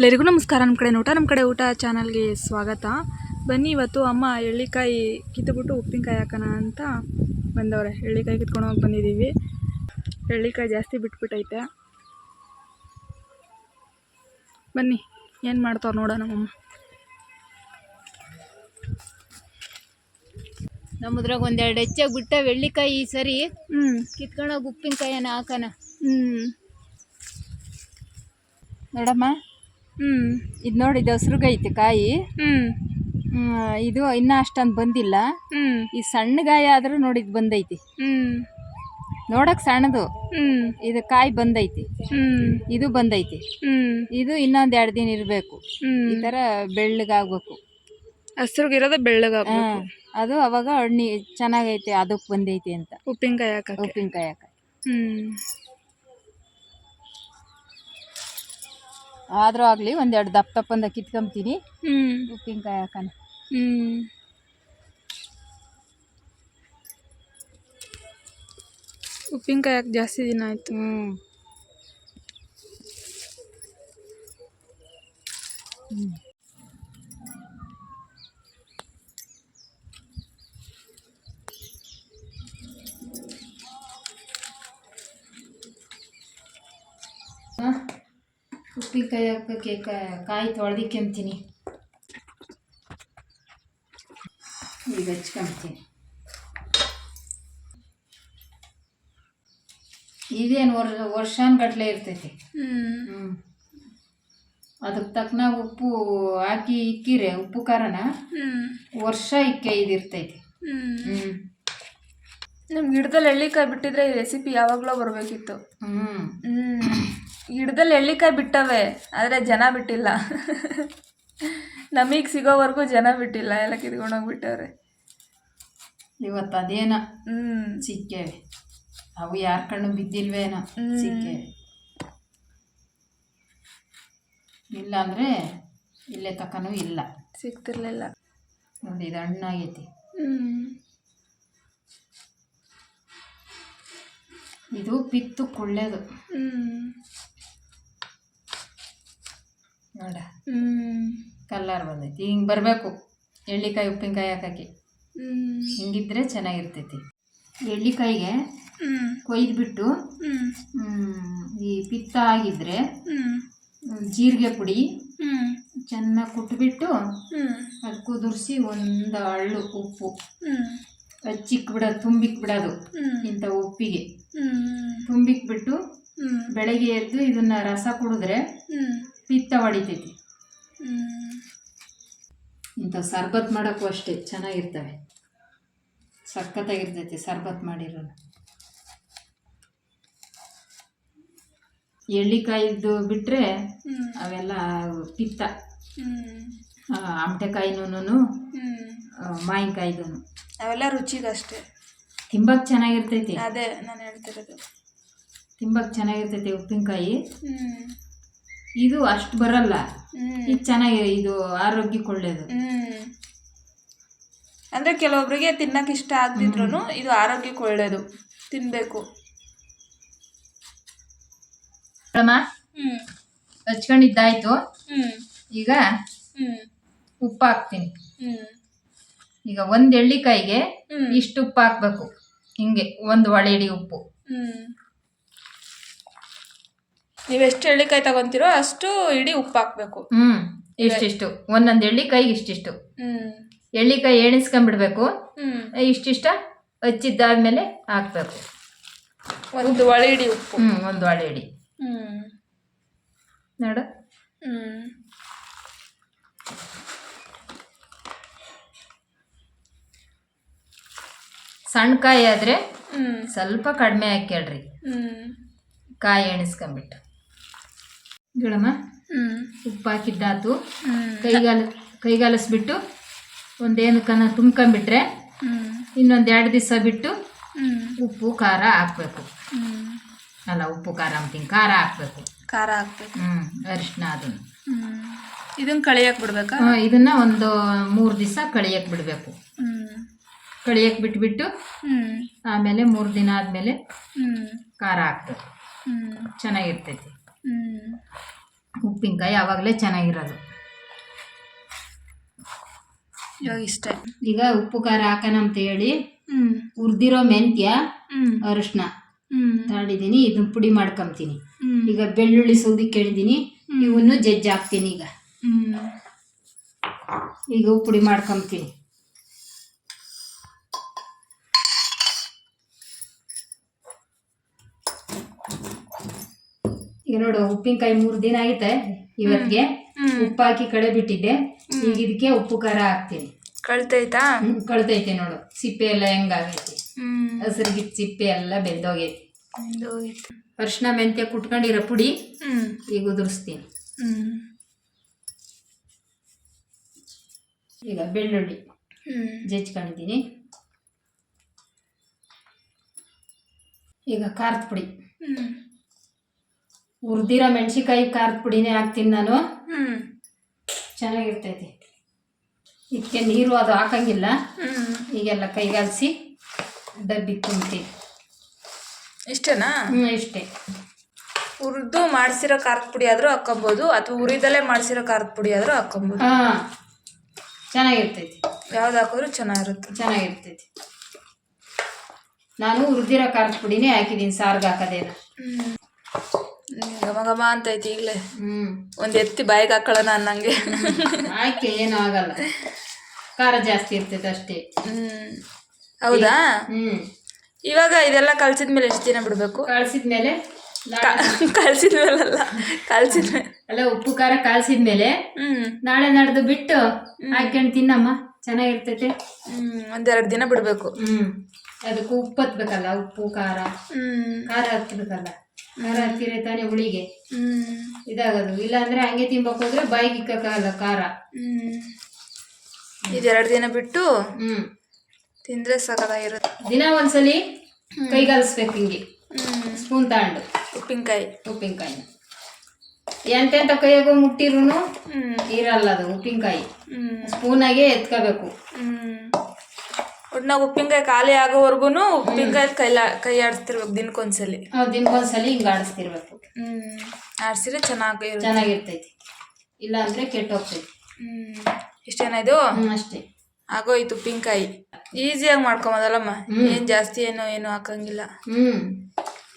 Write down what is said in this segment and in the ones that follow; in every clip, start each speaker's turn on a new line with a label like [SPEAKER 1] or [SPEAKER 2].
[SPEAKER 1] ಎಲ್ಲರಿಗೂ ನಮಸ್ಕಾರ. ನಮ್ಮ ಕಡೆ ಊಟ ಚಾನಲ್ಗೆ ಸ್ವಾಗತ. ಬನ್ನಿ, ಇವತ್ತು ಅಮ್ಮ ಎಳ್ಳಿಕಾಯಿ ಕಿತ್ತುಬಿಟ್ಟು ಉಪ್ಪಿನಕಾಯಿ ಹಾಕೋಣ ಅಂತ ಬಂದವ್ರೆ. ಎಳ್ಳಿಕಾಯಿ ಕಿತ್ಕೊಂಡು ಹೋಗಿ ಬಂದಿದ್ದೀವಿ. ಎಳ್ಳಿಕಾಯಿ ಜಾಸ್ತಿ ಬಿಟ್ಬಿಟ್ಟೈತೆ. ಬನ್ನಿ ಏನು ಮಾಡ್ತಾವ್ರು ನೋಡೋಣ ನಮ್ಮಮ್ಮ.
[SPEAKER 2] ನಮ್ಮದ್ರಾಗ ಒಂದೆರಡು ಹೆಚ್ಚಾಗಿ ಬಿಟ್ಟ ಎಳ್ಳಿಕಾಯಿ ಸರಿ ಕಿತ್ಕೊಂಡೋಗಿ ಉಪ್ಪಿನಕಾಯಿನ ಹಾಕೋಣ. ನೋಡಮ್ಮ, ಇದು ನೋಡಿ, ಇದು ಹಸ್ರುಗೈತೆ ಕಾಯಿ. ಇದು ಇನ್ನೂ ಅಷ್ಟೊಂದು ಬಂದಿಲ್ಲ. ಈ ಸಣ್ಣಗಾಯಿ ಆದ್ರೂ ನೋಡಿ ಇದು ಬಂದೈತಿ. ನೋಡಕ್ ಸಣ್ಣದು, ಇದು ಕಾಯಿ ಬಂದೈತಿ. ಇದು ಬಂದೈತಿ. ಇದು ಇನ್ನೊಂದ್ 2 ದಿನ ಇರಬೇಕು. ಈ ತರ ಬೆಳ್ಳಗಾಗ್ಬೇಕು.
[SPEAKER 1] ಹಸ್ರುಗಿರೋದು ಬೆಳ್ಳಗಾಗ್ಬೇಕು.
[SPEAKER 2] ಅದು ಅವಾಗ ಹಣ್ಣಿ ಚೆನ್ನಾಗೈತೆ, ಅದಕ್ಕೆ ಬಂದೈತಿ ಅಂತ
[SPEAKER 1] ಉಪ್ಪಿನಕಾಯಿ ಹಾಕ.
[SPEAKER 2] ಆದ್ರೂ ಆಗ್ಲಿ ಒಂದೆರಡು ದಪ್ಪಂದ ಕಿತ್ಕೊಂತೀನಿ. ಉಪ್ಪಿನಕಾಯಿ ಹಾಕೋಣ.
[SPEAKER 1] ಉಪ್ಪಿನಕಾಯಿ ಹಾಕಿ ಜಾಸ್ತಿ ದಿನ ಆಯ್ತು.
[SPEAKER 2] ಉಪ್ಪಿನಕಾಯಿ ಹಾಕೋಕ್ಕೆ ಕಾಯಿ ತೊಳೆದಿಕ್ಕೊಂತೀನಿ. ಈಗ ಹಚ್ಕೊಂತೀನಿ. ಇದೇನು ವರ್ಷಾನ್ಗಟ್ಲೆ ಇರ್ತೈತಿ. ಅದಕ್ಕೆ ತಕ್ಕನಾಗ ಉಪ್ಪು ಹಾಕಿ ಇಕ್ಕಿರೆ, ಉಪ್ಪು ಖಾರನ ವರ್ಷ ಇದಿರ್ತೈತಿ.
[SPEAKER 1] ನಮ್ಗೆ ಗಿಡದಲ್ಲಿ ಎಳ್ಳಿಕಾಯಿ ಬಿಟ್ಟಿದ್ರೆ ಈ ರೆಸಿಪಿ ಯಾವಾಗಲೂ ಬರಬೇಕಿತ್ತು. ಗಿಡದಲ್ಲಿ ಎಳ್ಳಿಕಾಯಿ ಬಿಟ್ಟವೆ, ಆದರೆ ಜನ ಬಿಟ್ಟಿಲ್ಲ. ನಮಗೆ ಸಿಗೋವರೆಗೂ ಜನ ಬಿಟ್ಟಿಲ್ಲ, ಎಲ್ಲ ಕಿತ್ಕೊಂಡೋಗ್ಬಿಟ್ಟವ್ರೆ.
[SPEAKER 2] ಇವತ್ತು ಅದೇನ ಸಿಕ್ಕೇವೆ. ಅವು ಯಾರ ಕಣ್ಣು ಬಿದ್ದಿಲ್ವೇನೋ, ಸಿಕ್ಕೇವೆ. ಇಲ್ಲ ಅಂದರೆ ಇಲ್ಲೇ ತಕ್ಕನೂ ಇಲ್ಲ,
[SPEAKER 1] ಸಿಗ್ತಿರ್ಲಿಲ್ಲ.
[SPEAKER 2] ನೋಡಿ, ಇದು ಹಣ್ಣಾಗೈತಿ. ಇದು ಪಿತ್ತು ಕೊಳ್ಳೇದು ನೋಡ. ಕಲ್ಲರ್ ಬಂದೈತಿ. ಹಿಂಗೆ ಬರಬೇಕು ಎಳ್ಳಿಕಾಯಿ ಉಪ್ಪಿನಕಾಯಿ ಹಾಕಕ್ಕೆ. ಹಿಂಗಿದ್ರೆ ಚೆನ್ನಾಗಿರ್ತೈತಿ. ಎಳ್ಳಿಕಾಯಿಗೆ ಕೊಯ್ದುಬಿಟ್ಟು ಈ ಪಿತ್ತ ಆಗಿದ್ರೆ ಜೀರಿಗೆ ಪುಡಿ ಚೆನ್ನಾಗಿ ಕುಟ್ಬಿಟ್ಟು ಅದು ಕುದುರಿಸಿ ಒಂದು ಹಳ್ಳು ಉಪ್ಪು ಹಚ್ಚಿಕ್ಬಿಡೋದು, ತುಂಬಿಕ್ಬಿಡೋದು. ಇಂಥ ಉಪ್ಪಿಗೆ ತುಂಬಿಕ್ಬಿಟ್ಟು ಬೆಳಗ್ಗೆ ಎದ್ದು ಇದನ್ನ ರಸ ಕುಡಿದ್ರೆ ಪಿತ್ತ ಹೊಡಿತೈತಿ. ಇಂಥ ಸರ್ಬತ್ ಮಾಡೋಕ್ಕೂ ಅಷ್ಟೇ ಚೆನ್ನಾಗಿರ್ತವೆ, ಸಖತ್ತಾಗಿರ್ತೈತಿ ಸರ್ಬತ್ ಮಾಡಿರೋದು. ಎಳ್ಳಿಕಾಯಿದ್ದು ಬಿಟ್ಟರೆ ಅವೆಲ್ಲ ಪಿತ್ತ. ಆಮಟೆಕಾಯಿನೂ ಮಾವಿನಕಾಯಿದೂ
[SPEAKER 1] ಅವೆಲ್ಲ ರುಚಿಗಷ್ಟೇ.
[SPEAKER 2] ತಿಂಬಕ್ಕೆ ಚೆನ್ನಾಗಿರ್ತೈತಿ.
[SPEAKER 1] ಅದೇ ನಾನು ಹೇಳ್ತಿರೋದು,
[SPEAKER 2] ತಿಂಬಕ್ಕೆ ಚೆನ್ನಾಗಿರ್ತೈತಿ ಉಪ್ಪಿನಕಾಯಿ. ಇದು ಅಷ್ಟು ಬರಲ್ಲ. ಇದು ಚೆನ್ನಾಗಿ, ಇದು ಆರೋಗ್ಯಕ್ಕೆ ಒಳ್ಳೇದು.
[SPEAKER 1] ಅಂದರೆ ಕೆಲವೊಬ್ಬರಿಗೆ ತಿನ್ನಕ್ಕೆ ಇಷ್ಟ ಆಗದಿದ್ರು ಇದು ಆರೋಗ್ಯಕ್ಕೆ ಒಳ್ಳೇದು, ತಿನ್ನಬೇಕು.
[SPEAKER 2] ಹಚ್ಕೊಂಡಿದ್ದಾಯ್ತು. ಈಗ ಉಪ್ಪು ಹಾಕ್ತೀನಿ. ಈಗ ಒಂದು ಎಳ್ಳಿಕಾಯಿಗೆ ಇಷ್ಟು ಉಪ್ಪು ಹಾಕ್ಬೇಕು. ಹಿಂಗೆ 1 ಒಳೆಡಿ ಉಪ್ಪು.
[SPEAKER 1] ನೀವೆಷ್ಟು ಎಳ್ಳಿಕಾಯಿ ತಗೊಂತೀರೋ ಅಷ್ಟು ಇಡೀ ಉಪ್ಪು ಹಾಕ್ಬೇಕು.
[SPEAKER 2] ಇಷ್ಟಿಷ್ಟು, ಒಂದೊಂದು ಎಳ್ಳಿಕಾಯಿಗೆ ಇಷ್ಟಿಷ್ಟು. ಎಳ್ಳಿಕಾಯಿ ಎಣಿಸ್ಕೊಂಡ್ಬಿಡ್ಬೇಕು. ಇಷ್ಟಿಷ್ಟ ಹಚ್ಚಿದ್ದಾದ್ಮೇಲೆ ಹಾಕ್ಬೇಕು
[SPEAKER 1] 1 ಒಳೆಡಿ ಉಪ್ಪು.
[SPEAKER 2] 1 ಒಳೆಡಿ ನೋಡು. ಸಣ್ಣ ಕಾಯಿ ಆದರೆ ಸ್ವಲ್ಪ ಕಡಿಮೆ ಹಾಕ್ಯಾಳ್ರಿ, ಕಾಯಿ ಎಣಿಸ್ಕೊಂಬಿಟ್ಟು. ಗಿಡಮ್ಮ ಉಪ್ಪು ಹಾಕಿದ್ದಾತು. ಕೈಗಾಲಿಸ್ಬಿಟ್ಟು ಒಂದೇನಕ್ಕನ ತುಂಬ್ಕೊಂಬಿಟ್ರೆ ಇನ್ನೊಂದು 2 ದಿವಸ ಬಿಟ್ಟು ಉಪ್ಪು ಖಾರ ಹಾಕ್ಬೇಕು. ಅಲ್ಲ, ಉಪ್ಪು ಖಾರ ಅಂತೀನಿ, ಖಾರ ಹಾಕ್ಬೇಕು.
[SPEAKER 1] ಖಾರ ಹಾಕ್ಬೇಕು.
[SPEAKER 2] ಅರಿಶಿನ ಅದನ್ನು.
[SPEAKER 1] ಇದನ್ನ ಕಳಿಯಕ್ಕೆ ಬಿಡ್ಬೇಕಾ?
[SPEAKER 2] ಇದನ್ನ ಒಂದು 3 ದಿವಸ ಕಳಿಯಕ್ಕೆ ಬಿಡಬೇಕು. ಕಳಿಯಕ್ಕೆ ಬಿಟ್ಬಿಟ್ಟು ಆಮೇಲೆ 3 ದಿನ ಆದಮೇಲೆ ಖಾರ ಹಾಕ್ಬೇಕು. ಚೆನ್ನಾಗಿರ್ತೈತಿ. ಉಪ್ಪಿನಕಾಯಿ ಆವಾಗಲೇ ಚೆನ್ನಾಗಿರೋದು.
[SPEAKER 1] ಇವಾಗ ಇಷ್ಟೇ.
[SPEAKER 2] ಈಗ ಉಪ್ಪು ಖಾರ ಹಾಕೋಣ ಅಂತ ಹೇಳಿ ಹುರಿದಿರೋ ಮೆಂತ್ಯ, ಅರಿಶಿನ ತಗೊಂಡಿದ್ದೀನಿ. ಇದನ್ನ ಪುಡಿ ಮಾಡ್ಕೊಂತೀನಿ. ಈಗ ಬೆಳ್ಳುಳ್ಳಿ ಸೌದಿಗೆ ಕೇಳಿದ್ದೀನಿ, ಇವನ್ನು ಜಜ್ಜಿ ಹಾಕ್ತೀನಿ. ಈಗ ಪುಡಿ ಮಾಡ್ಕೊಂತೀನಿ. ಈಗ ನೋಡು, ಉಪ್ಪಿನಕಾಯಿ 3 ದಿನ ಆಯ್ತೆ ಇವತ್ತಿಗೆ. ಉಪ್ಪು ಹಾಕಿ ಕಳೆ ಬಿಟ್ಟಿದ್ದೆ. ಈಗ ಇದಕ್ಕೆ ಉಪ್ಪು ಖಾರ ಹಾಕ್ತೀನಿ.
[SPEAKER 1] ಕಳ್ತೈತಾ?
[SPEAKER 2] ಕಳ್ತೈತೆ ನೋಡು, ಸಿಪ್ಪೆ ಎಲ್ಲ ಹೆಂಗಾಗೈತಿ, ಹಸಿರುಗಿಟ್ಟು ಸಿಪ್ಪೆ ಎಲ್ಲ ಬೆಂದೋಗೈತಿ. ಅರಿಶಿನ ಮೆಂತ್ಯ ಕುಟ್ಕೊಂಡಿರೋ ಪುಡಿ ಈಗ ಉದುರಿಸ್ತೀನಿ. ಈಗ ಬೆಳ್ಳುಳ್ಳಿ ಜಜ್ಕೊಂಡಿದ್ದೀನಿ. ಈಗ ಖಾರದ ಪುಡಿ, ಹುರಿದಿರೋ ಮೆಣಸಿಕಾಯಿ ಖಾರದ ಪುಡಿನೇ ಹಾಕ್ತೀನಿ ನಾನು. ಚೆನ್ನಾಗಿರ್ತೈತಿ. ಇದಕ್ಕೆ ನೀರು ಅದು ಹಾಕಂಗಿಲ್ಲ. ಈಗೆಲ್ಲ ಕೈಗಾಲಿಸಿ ಡಬ್ಬಿ ತುಂಬ್ತೀನಿ.
[SPEAKER 1] ಇಷ್ಟೇನಾ?
[SPEAKER 2] ಇಷ್ಟೇ.
[SPEAKER 1] ಹುರಿದು ಮಾಡಿಸಿರೋ ಖಾರದ ಪುಡಿ ಆದರೂ ಹಾಕೊಬೋದು, ಅಥವಾ ಹುರಿದಲ್ಲೇ ಮಾಡಿಸಿರೋ ಖಾರದ ಪುಡಿ ಆದರೂ ಹಾಕೊಬೋದು.
[SPEAKER 2] ಚೆನ್ನಾಗಿರ್ತೈತಿ.
[SPEAKER 1] ಯಾವ್ದು ಹಾಕಿದ್ರು
[SPEAKER 2] ಚೆನ್ನಾಗಿರ್ತೈತಿ. ನಾನು ಹುರಿದಿರೋ ಖಾರದ ಪುಡಿನೇ ಹಾಕಿದ್ದೀನಿ, ಸಾರ್ಗೆ ಹಾಕೋದೇನ.
[SPEAKER 1] ಘಮ ಘಮ ಅಂತೈತಿ ಈಗಲೇ. ಒಂದು ಎತ್ತಿ ಬಾಯಿಗೆ ಹಾಕೊಳ್ಳೋಣ ಅನ್ನಂಗೆ.
[SPEAKER 2] ಹಾಕಿ ಏನೂ ಆಗಲ್ಲ, ಖಾರ ಜಾಸ್ತಿ ಇರ್ತೈತೆ ಅಷ್ಟೇ.
[SPEAKER 1] ಹೌದಾ? ಇವಾಗ ಇದೆಲ್ಲ ಕಲ್ಸಿದ್ಮೇಲೆ ಎಷ್ಟು ದಿನ ಬಿಡಬೇಕು?
[SPEAKER 2] ಕಳ್ಸಿದ್ಮೇಲೆ
[SPEAKER 1] ಅಲ್ಲ,
[SPEAKER 2] ಉಪ್ಪು ಖಾರ ಕಳ್ಸಿದ್ಮೇಲೆ ನಾಳೆ ನಾಡ್ದು ಬಿಟ್ಟು ಹಾಕೊಂಡು ತಿನ್ನಮ್ಮ, ಚೆನ್ನಾಗಿರ್ತೈತೆ.
[SPEAKER 1] 1-2 ದಿನ ಬಿಡಬೇಕು.
[SPEAKER 2] ಅದಕ್ಕೆ ಉಪ್ಪು ಹತ್ಬೇಕಲ್ಲ, ಉಪ್ಪು ಖಾರ ಹತ್ಬೇಕಲ್ಲ. ಖಾರ ಹತ್ತಿರ ತಾನೇ ಹುಳಿಗೆ ಇದಾಗೋದು. ಇಲ್ಲಾಂದ್ರೆ ಹಂಗೆ ತಿನ್ಬೇಕು ಹೋದ್ರೆ ಬಾಯಿಗೆ ಇಕ್ಕಕ್ಕಾಗಲ್ಲ ಖಾರ.
[SPEAKER 1] ಇದು 2 ದಿನ ಬಿಟ್ಟು ತಿಂದ್ರೆ ಸಾಕಾಗಿರುತ್ತೆ.
[SPEAKER 2] ದಿನ ಒಂದ್ಸಲಿ ಕೈಗಾಲಿಸ್ಬೇಕು ಹಿಂಗೆ, ಸ್ಪೂನ್ ತಗೊಂಡು ಉಪ್ಪಿನಕಾಯಿ ಎಂತೆಂತ ಕೈಯಾಗ ಮುಟ್ಟಿರೂ ಇರಲ್ಲ ಅದು ಉಪ್ಪಿನಕಾಯಿ. ಸ್ಪೂನಾಗೆ ಎತ್ಕೋಬೇಕು.
[SPEAKER 1] ನಾವು ಉಪ್ಪಿನಕಾಯಿ ಖಾಲಿ ಆಗೋವರೆಗೂ ಉಪ್ಪಿನಕಾಯಿ ಕೈ ಆಡಿಸ್ತಿರ್ಬೇಕು. ದಿನಕ್ಕೊಂದ್ಸಲಿ
[SPEAKER 2] ಹಿಂಗೆ ಆಡಿಸ್ತಿರ್ಬೇಕು.
[SPEAKER 1] ಆಡಿಸಿದ್ರೆ
[SPEAKER 2] ಚೆನ್ನಾಗಿರ್ತೈತಿ. ಇಲ್ಲ ಅಂದ್ರೆ ಕೆಟ್ಟೋಗ್ತೈತಿ.
[SPEAKER 1] ಇಷ್ಟೇನಾ ಇದು?
[SPEAKER 2] ಅಷ್ಟೇ,
[SPEAKER 1] ಆಗೋಯ್ತು ಉಪ್ಪಿನಕಾಯಿ. ಈಸಿಯಾಗಿ ಮಾಡ್ಕೊಬೋದಲ್ಲಮ್ಮ, ಏನು ಜಾಸ್ತಿ ಏನು ಹಾಕಂಗಿಲ್ಲ.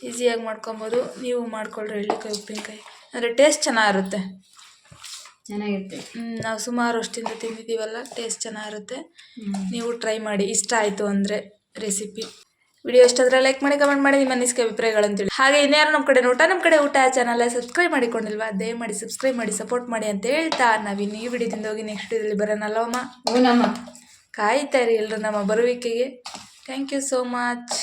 [SPEAKER 1] ಈಸಿಯಾಗಿ ಮಾಡ್ಕೊಬೋದು. ನೀವು ಮಾಡ್ಕೊಳ್ರಿ ಎಳ್ಳಿಕಾಯಿ ಉಪ್ಪಿನಕಾಯಿ. ಅಂದರೆ ಟೇಸ್ಟ್ ಚೆನ್ನಾಗಿರುತ್ತೆ. ನಾವು ಸುಮಾರು ವರ್ಷದಿಂದ ತಿಂದಿದ್ದೀವಲ್ಲ, ಟೇಸ್ಟ್ ಚೆನ್ನಾಗಿರುತ್ತೆ. ನೀವು ಟ್ರೈ ಮಾಡಿ, ಇಷ್ಟ ಆಯಿತು ಅಂದರೆ ರೆಸಿಪಿ. ವಿಡಿಯೋ ಇಷ್ಟ ಆದರೆ ಲೈಕ್ ಮಾಡಿ, ಕಮೆಂಟ್ ಮಾಡಿ, ನಿಮ್ಮ ಅನಿಸಿಕೆ ಅಭಿಪ್ರಾಯಗಳಂತೇಳಿ. ಹಾಗೆ ಇನ್ಯಾರು ನಮ್ಮ ಕಡೆ ಊಟ ಚಾನಲ್ ಸಬ್ಸ್ಕ್ರೈಬ್ ಮಾಡಿಕೊಂಡಿಲ್ವಾ? ದಯಮಾಡಿ ಸಬ್ಸ್ಕ್ರೈಬ್ ಮಾಡಿ, ಸಪೋರ್ಟ್ ಮಾಡಿ ಅಂತ ಹೇಳ್ತಾ ನಾವಿನ್ನು ಈ ವಿಡಿಯೋದಿಂದ ಹೋಗಿ ನೆಕ್ಸ್ಟ್ ವಿಡಿಯೋದಲ್ಲಿ ಬರೋಣಲ್ಲವಮ್ಮ. ಕಾಯ್ತಾ ಇರಿ ಎಲ್ಲರೂ ನಮ್ಮ ಬರುವಿಕೆಗೆ. Thank you so much.